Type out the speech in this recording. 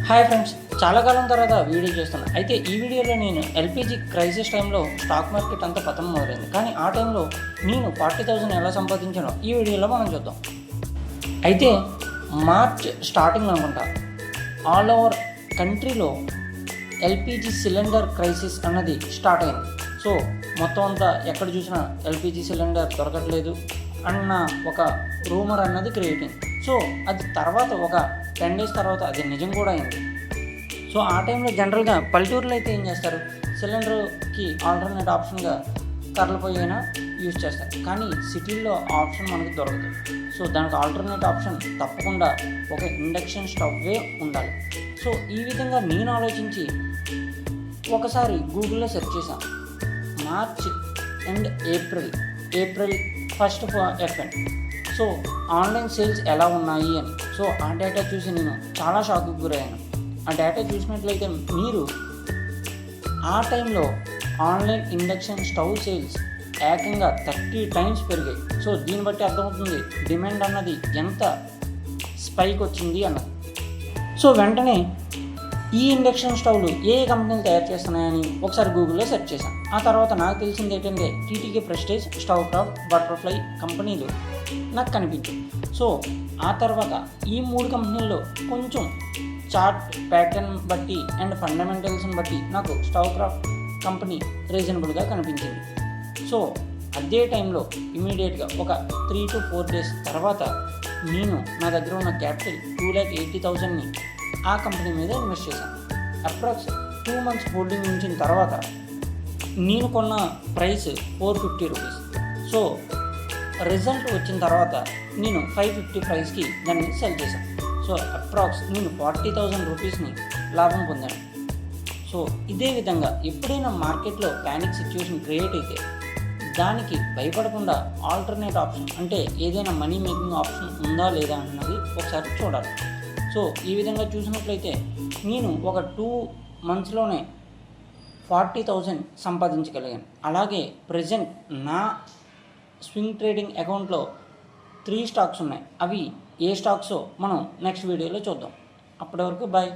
Hi friends, చాలా కాలం తర్వాత video చేస్తున్నాను. అయితే ఈ వీడియోలో నేను ఎల్పిజి క్రైసిస్ టైంలో స్టాక్ మార్కెట్ అంతా పతనం మొదలైంది. కానీ ఆ టైంలో నేను 40,000 ఎలా సంపాదించానో ఈ వీడియోలో మనం చూద్దాం. అయితే మార్చ్ స్టార్టింగ్ అనుకుంటా ఆల్ ఓవర్ కంట్రీలో ఎల్పిజి సిలిండర్ క్రైసిస్ అన్నది స్టార్ట్ అయింది. సో మొత్తం అంతా ఎక్కడ చూసినా ఎల్పిజి సిలిండర్ దొరకట్లేదు అన్న ఒక రూమర్ అన్నది క్రియేట్ అయింది. సో అది తర్వాత ఒక 10 days తర్వాత అది నిజం కూడా అయింది. సో ఆ టైంలో జనరల్గా పల్లెటూరులో అయితే ఏం చేస్తారు, సిలిండర్కి ఆల్టర్నేట్ ఆప్షన్గా కర్రల పొయ్యి అయినా యూజ్ చేస్తారు. కానీ సిటీల్లో ఆప్షన్ మనకు దొరకదు. సో దానికి ఆల్టర్నేట్ ఆప్షన్ తప్పకుండా ఒక ఇండక్షన్ స్టవ్వే ఉండాలి. సో ఈ విధంగా నేను ఆలోచించి ఒకసారి గూగుల్లో సెర్చ్ చేశాను. March and April first FN. So online sales ఎలా ఉన్నాయి అని. సో ఆ డేటా చూసి నేను చాలా షాక్కి గురయ్యాను. ఆ డేటా చూసినట్లయితే మీరు ఆ టైంలో ఆన్లైన్ ఇండక్షన్ స్టవ్ సేల్స్ ఏకంగా 30 times పెరిగాయి. సో దీన్ని బట్టి అర్థమవుతుంది డిమాండ్ అన్నది ఎంత స్పైక్ వచ్చింది అన్నది. సో వెంటనే ఈ ఇండక్షన్ స్టవ్లు ఏ కంపెనీలు తయారు చేస్తున్నాయని ఒకసారి గూగుల్లో సెర్చ్ చేశాను. ఆ తర్వాత నాకు తెలిసింది ఏంటంటే TTK prestige, stove craft, butterfly కంపెనీలు నాకు కనిపించాయి. సో ఆ తర్వాత ఈ 3 కంపెనీల్లో కొంచెం చార్ట్ ప్యాటర్న్ బట్టి అండ్ ఫండమెంటల్స్ని బట్టి నాకు స్టవ్ క్రాఫ్ట్ కంపెనీ రీజనబుల్గా కనిపించింది. సో అదే టైంలో ఇమీడియట్గా ఒక 3 to 4 days తర్వాత నేను నా దగ్గర ఉన్న క్యాపిటల్ 2,80,000ని ఆ కంపెనీ మీద ఇన్వెస్ట్ చేశాను. అప్రాక్స్ 2 months హోల్డింగ్ ఉంచిన తర్వాత నేను కొన్న ప్రైస్ 450 రూపీస్. సో రిజల్ట్ వచ్చిన తర్వాత నేను 550 ప్రైస్కి దాన్ని సెల్ చేశాను. సో అప్రాక్స్ నేను 40,000 రూపీస్ని లాభం పొందాను. సో ఇదే విధంగా ఎప్పుడైనా మార్కెట్లో ప్యానిక్ సిచ్యువేషన్ క్రియేట్ అయితే దానికి భయపడకుండా ఆల్టర్నేట్ ఆప్షన్ అంటే ఏదైనా మనీ మేకింగ్ ఆప్షన్ ఉందా లేదా అన్నది ఒకసారి చూడాలి. సో ఈ విధంగా చూసినట్లయితే నేను ఒక 2 monthsలోనే 40,000 సంపాదించగలిగాను. అలాగే ప్రజెంట్ నా స్వింగ్ ట్రేడింగ్ అకౌంట్లో 3 స్టాక్స్ ఉన్నాయి. అవి ఏ స్టాక్సో మనం నెక్స్ట్ వీడియోలో చూద్దాం. అప్పటి వరకు బాయ్.